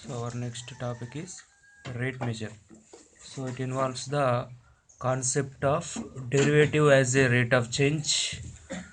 So our next topic is rate measure. So it involves the concept of derivative as a rate of change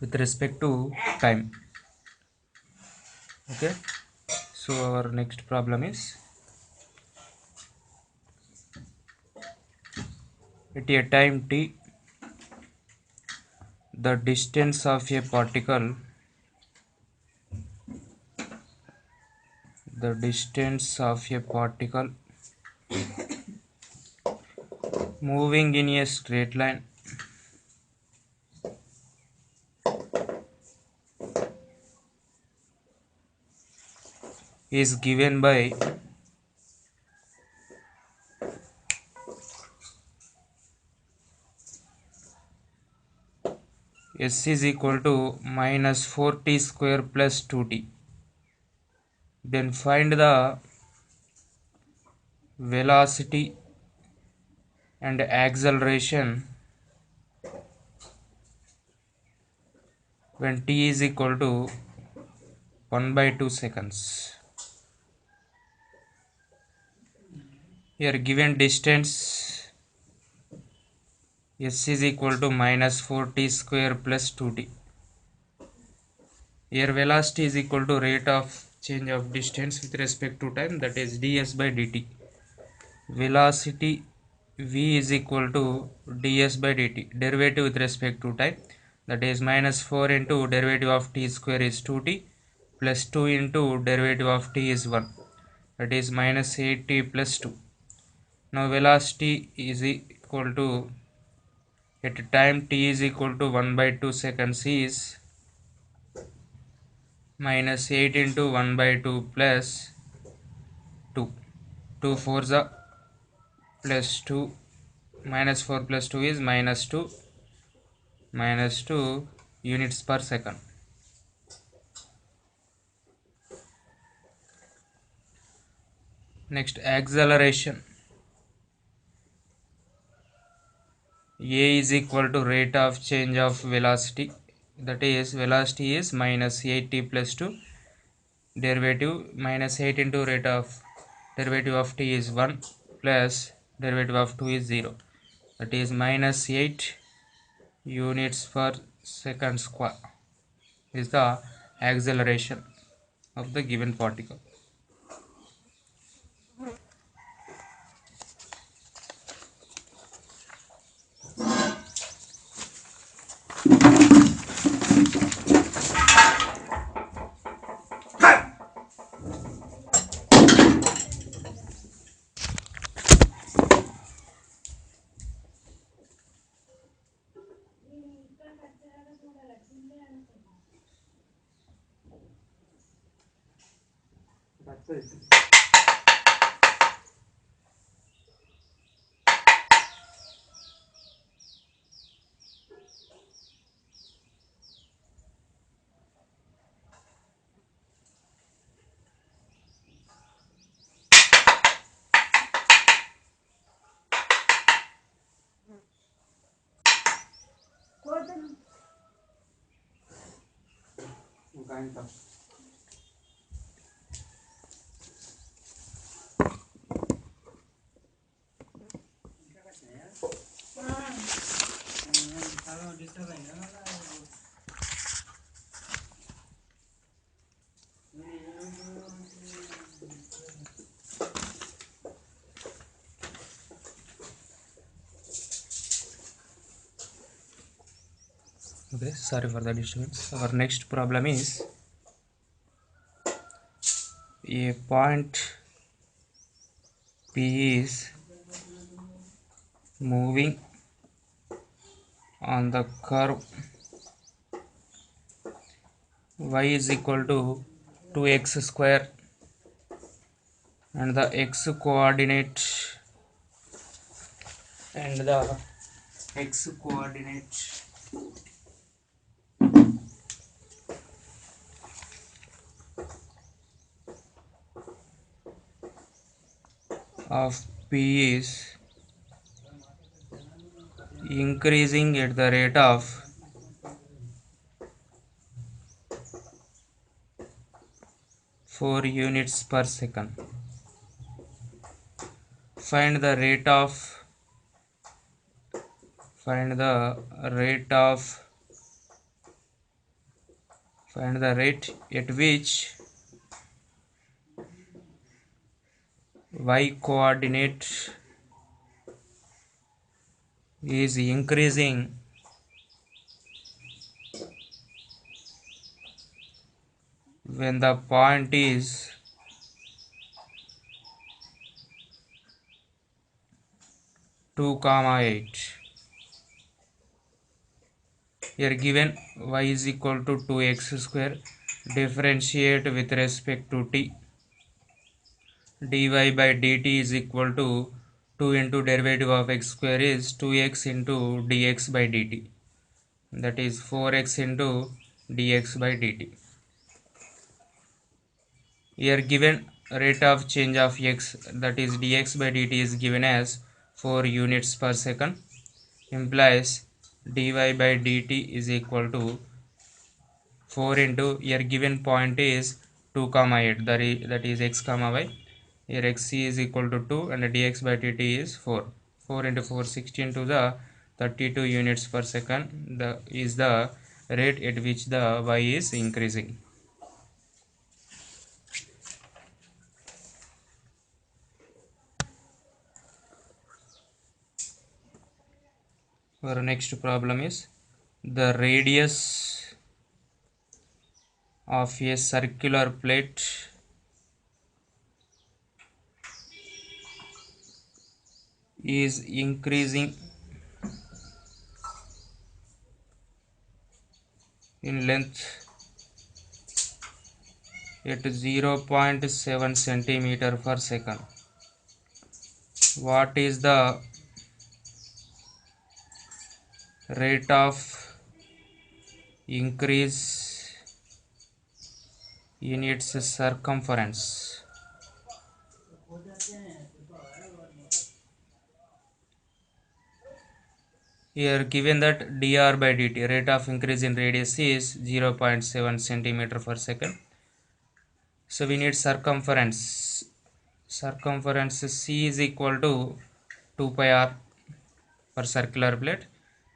with respect to time. Okay. So our next problem is, at a time t, the distance of a particle moving in a straight line is given by s is equal to minus 4t square plus 2t. Then find the velocity and acceleration when t is equal to 1 by 2 seconds. Here given distance s is equal to minus 4t square plus 2t. Here velocity is equal to rate of change of distance with respect to time, that is ds by dt. Velocity v is equal to ds by dt, derivative with respect to time, that is minus 4 into derivative of t square is 2t plus 2 into derivative of t is 1, that is minus 8t plus 2. Now velocity is equal to, at time t is equal to 1 by 2 seconds, is minus 8 into 1 by 2 plus 2. 2 4s are plus 2, minus 4 plus 2 is minus 2 units per second. Next, acceleration. A is equal to rate of change of velocity, that is velocity is minus 8t plus 2, derivative minus 8 into rate of derivative of t is 1 plus derivative of 2 is 0, that is minus 8 units per second square is the acceleration of the given particle. Okay, sorry for the disturbance. Our next problem is, a point P is moving on the curve y is equal to 2x square, and the x coordinate of P is increasing at the rate of 4 units per second. find the rate of find the rate of find the rate at which y coordinate is increasing when the point is 2, 8. Here given y is equal to 2x square, differentiate with respect to t, dy by dt is equal to 2 into derivative of x square is 2x into dx by dt, that is 4x into dx by dt. Here given rate of change of x, that is dx by dt, is given as 4 units per second, implies dy by dt is equal to 4 into, here given point is 2, 8, that is x, y. Here xc is equal to 2 and dx by dt is 4. 4 into 4, 16 to the 32 units per second is the rate at which the y is increasing. Our next problem is the radius of a circular plate is increasing in length at 0.7 centimeter per second. What is the rate of increase in its circumference? Here given that dr by dt, rate of increase in radius, is 0.7 centimeter per second. So we need circumference. Circumference c is equal to 2 pi r for circular plate.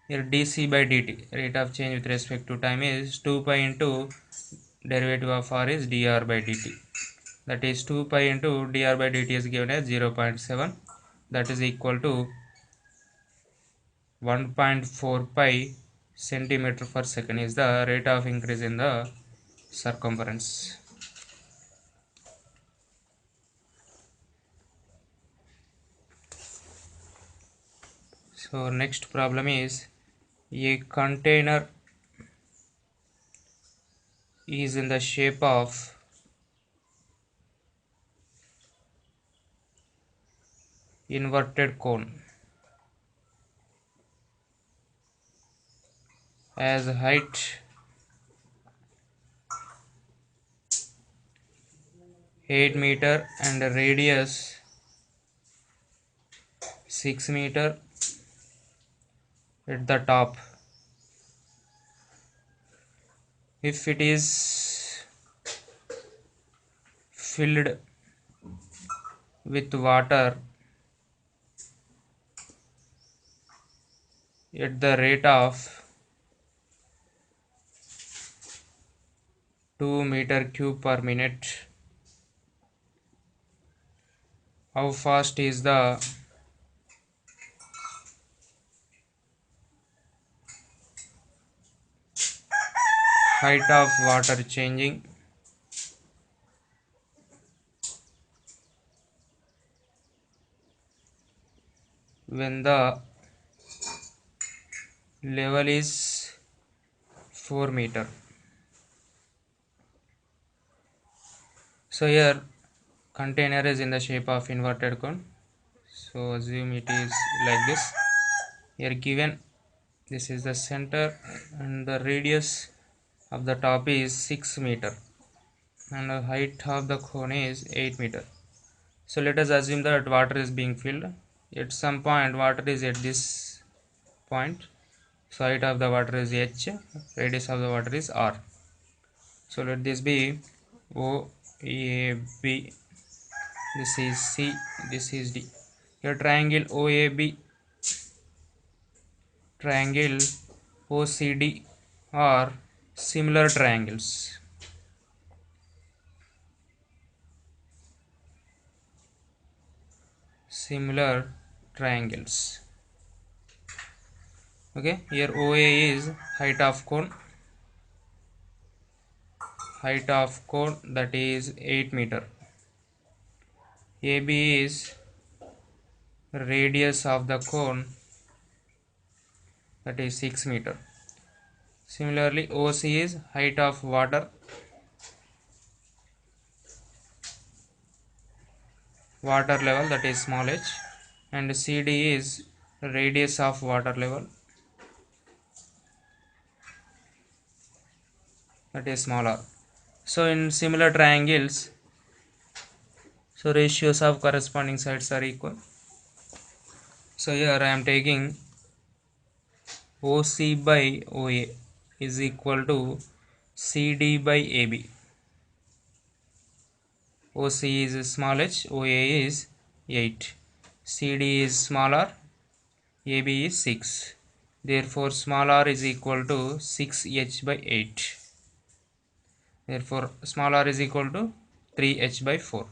Here dc by dt, rate of change with respect to time, is 2 pi into derivative of r is dr by dt, that is 2 pi into dr by dt is given as 0.7, that is equal to 1.4 pi centimeter per second is the rate of increase in the circumference. So next problem is a container is in the shape of inverted cone, as height 8 meter and radius 6 meter at the top. If it is filled with water at the rate of 2 meter cube per minute, how fast is the height of water changing when the level is 4 meter? So here container is in the shape of inverted cone, so assume it is like this. Here given this is the center and the radius of the top is 6 meter and the height of the cone is 8 meter. So let us assume that water is being filled. At some point water is at this point, so height of the water is h, radius of the water is r. So let this be O A B, this is C, this is D. Here triangle OAB, triangle OCD are similar triangles. Similar triangles. Okay, here OA is height of cone, that is 8 meter. AB is radius of the cone, that is 6 meter. Similarly, OC is height of water level, that is small h, and CD is radius of water level, that is small r. So in similar triangles, so ratios of corresponding sides are equal. So here I am taking OC by OA is equal to CD by AB. OC is small h, OA is 8, CD is small r, AB is 6. Therefore small r is equal to 6h by 8. Therefore small r is equal to 3h by 4.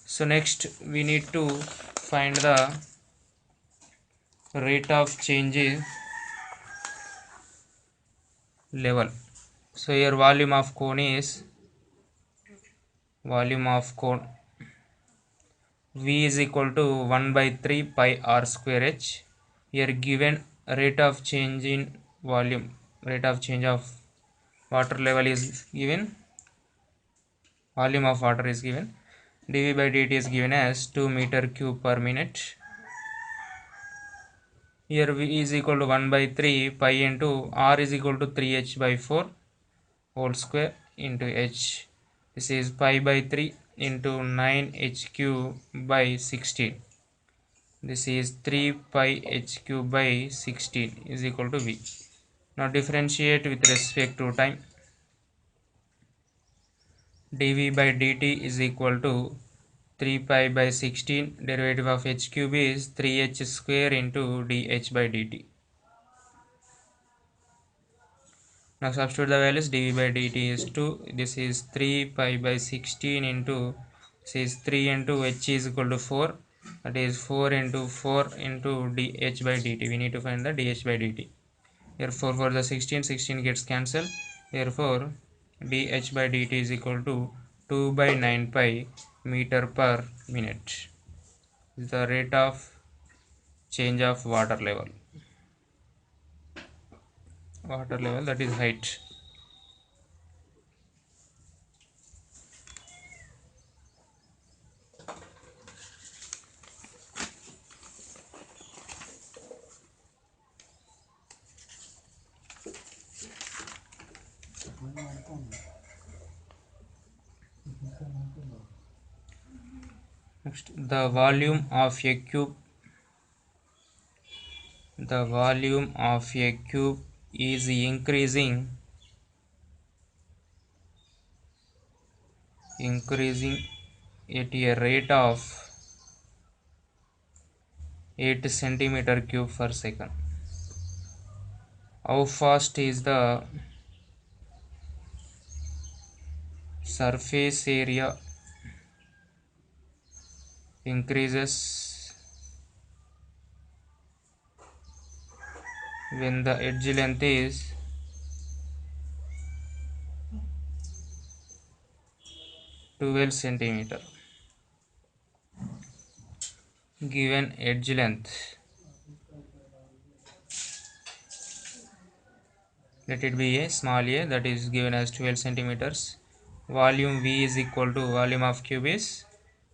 So next we need to find the rate of change level. So here volume of cone is V is equal to 1 by 3 pi r square h. Here given rate of change in volume, rate of change of water level is given, volume of water is given, dV by dt is given as 2 meter cube per minute. Here V is equal to 1 by 3 pi into r is equal to 3h by 4 whole square into h. This is pi by 3 into 9h cube by 16. This is 3 pi h cube by 16 is equal to V. Now differentiate with respect to time. dV by dt is equal to 3 pi by 16, derivative of h cube is 3h square into dh by dt. Now substitute the values. dV by dt is 2, this is 3 pi by 16 into, this is 3 into h is equal to 4, that is 4 into 4 into dh by dt. We need to find the dh by dt. Here 4 for the 16 gets cancelled. Therefore dh by dt is equal to 2 by 9 pi meter per minute. This is the rate of change of water level, that is height. Next, the volume of a cube is increasing at a rate of 8 centimeter cube per second. How fast is the surface area increases when the edge length is 12 centimeter. Given edge length, let it be a small a, that is given as 12 centimeters. Volume V is equal to volume of cube is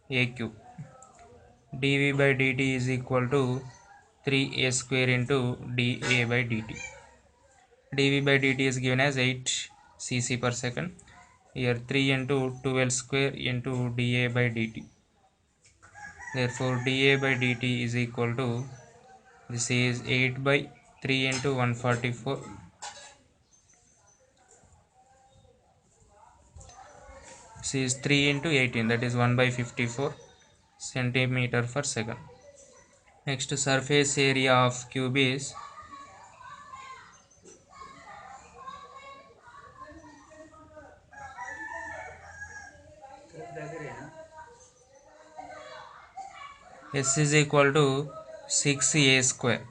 a cube. dV by dt is equal to 3a square into dA by dt. dV by dt is given as 8 cc per second. Here 3 into 12 square into dA by dt. Therefore dA by dt is equal to, this is 8 by 3 into 144. This is 3 into 18, that is 1 by 54. centimeter per second. Next, surface area of cube is S is equal to 6a square.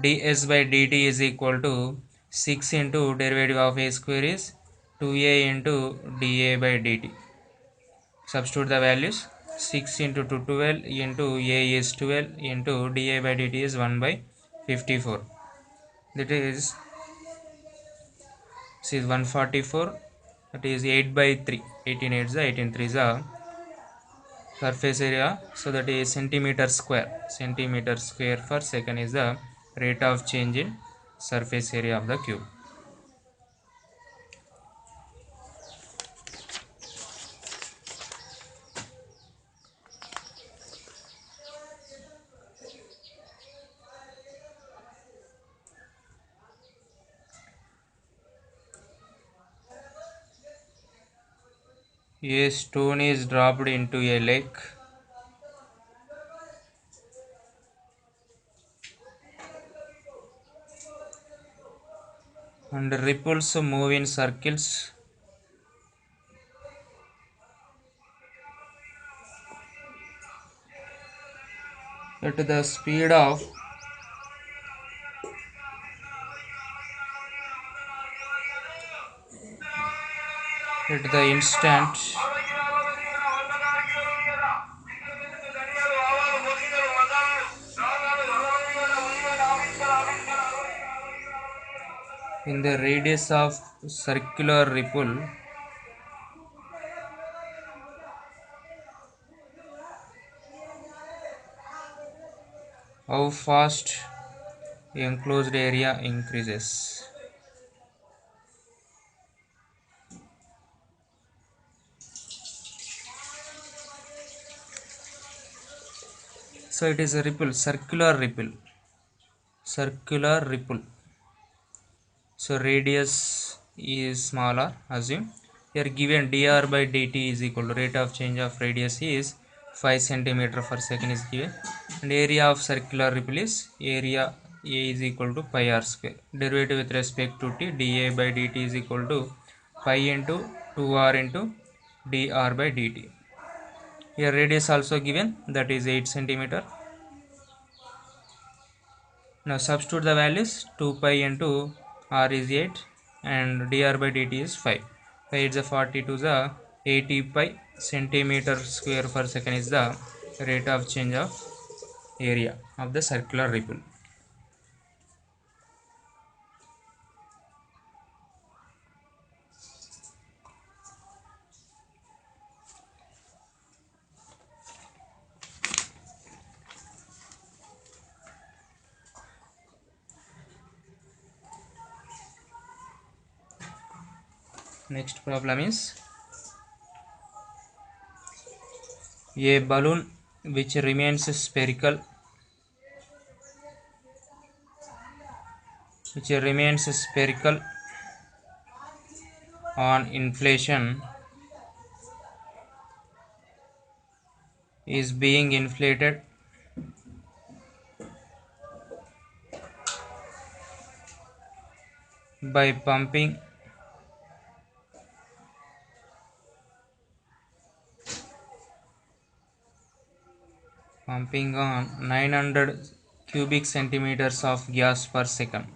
ds by dt is equal to 6 into derivative of a square is 2a into dA by dt. Substitute the values. 6 into 2 12 into a is 12 into dA by dt is 1 by 54. That is 144. That is 8 by 3. 18 8 is 18 3 is the surface area. So that is centimeter square. Centimeter square per second is the rate of change in surface area of the cube. A stone is dropped into a lake. And ripples move in circles. At the speed of at the instant in the radius of circular ripple how fast enclosed area increases. So it is a ripple, circular ripple. So radius is smaller, assume. Here given dr by dt is equal to rate of change of radius is 5 centimeter per second is given, and area of circular ripple is area A is equal to pi r square. Derivative with respect to t, dA by dt is equal to pi into 2r into dr by dt. Here radius also given, that is 8 centimeter. Now substitute the values. 2 pi into r is 8 and dr by dt is 5. 5 is the 42 the 80 pi centimeter square per second is the rate of change of area of the circular ripple. Next problem is a balloon which remains spherical on inflation is being inflated by pumping on 900 cubic centimeters of gas per second.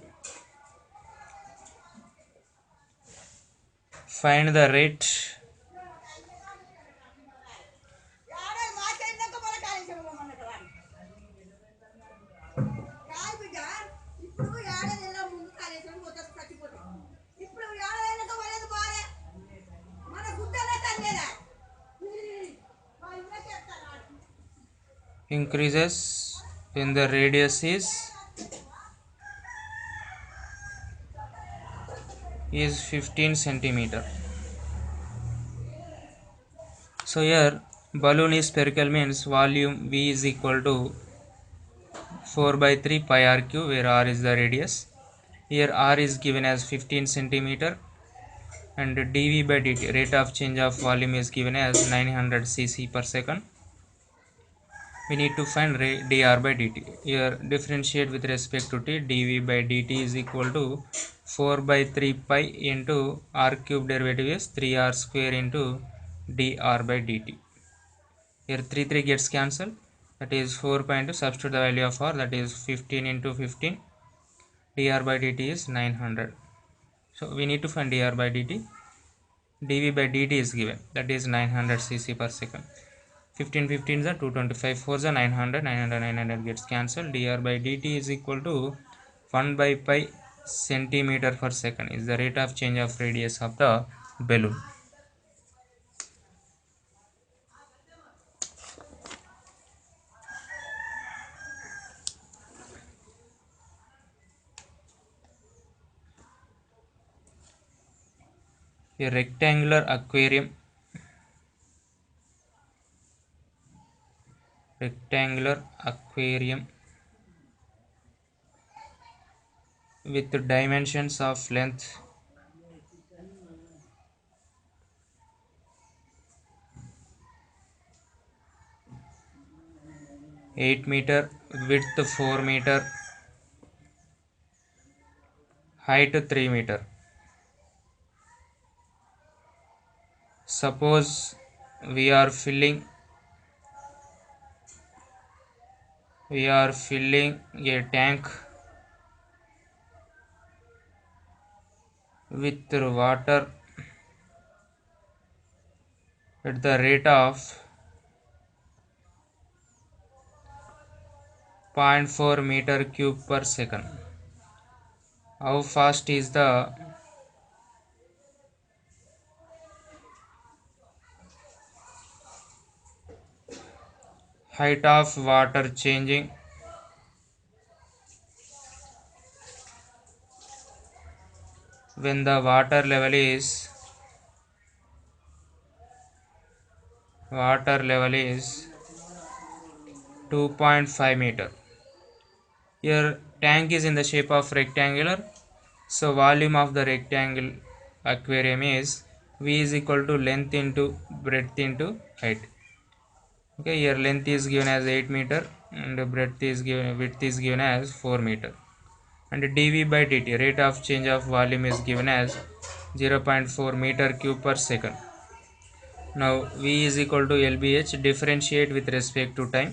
Find the rate increases when the radius is 15 centimeter. So here balloon is spherical means volume V is equal to 4 by 3 pi r cube, where r is the radius. Here r is given as 15 centimeter and dV by dt, rate of change of volume, is given as 900 cc per second. we need to find dr by dt. Here differentiate with respect to t. dv by dt is equal to 4 by 3 pi into r cube, derivative is 3r square into dr by dt. Here 3 gets cancelled, that is 4 pi into, substitute the value of r, that is 15 into 15, dr by dt is 900. So we need to find dr by dt. dv by dt is given, that is 900 cc per second. 15 15 is 225, 4 is 900, 900 gets cancelled. dr by dt is equal to 1 by pi centimeter per second is the rate of change of radius of the balloon. A rectangular aquarium with dimensions of length 8 meter, width 4 meter, height 3 meter. Suppose we are filling a tank with water at the rate of 0.4 meter cube per second. How fast is the height of water changing when the water level is 2.5 meter. Here tank is in the shape of rectangular, so volume of the rectangle aquarium is V is equal to length into breadth into height. Okay, here length is given as 8 meter and width is given as 4 meter, and dV by dt, rate of change of volume, is given as 0.4 meter cube per second. Now V is equal to LBH, differentiate with respect to time.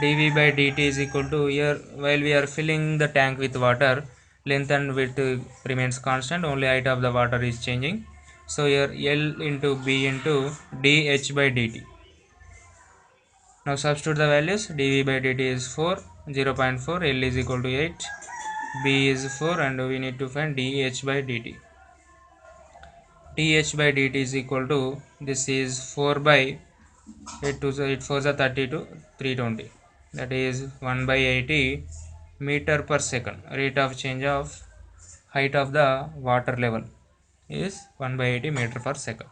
dV by dt is equal to, here while we are filling the tank with water, length and width remains constant, only height of the water is changing. So here L into B into dH by dt. Now substitute the values. dV by dt is 4, 0.4, L is equal to 8, B is 4, and we need to find dH by dt. dH by dt is equal to, this is 4 by 8 4 is 32, 320, that is 1 by 80 meter per second. Rate of change of height of the water level is 1 by 80 meter per second.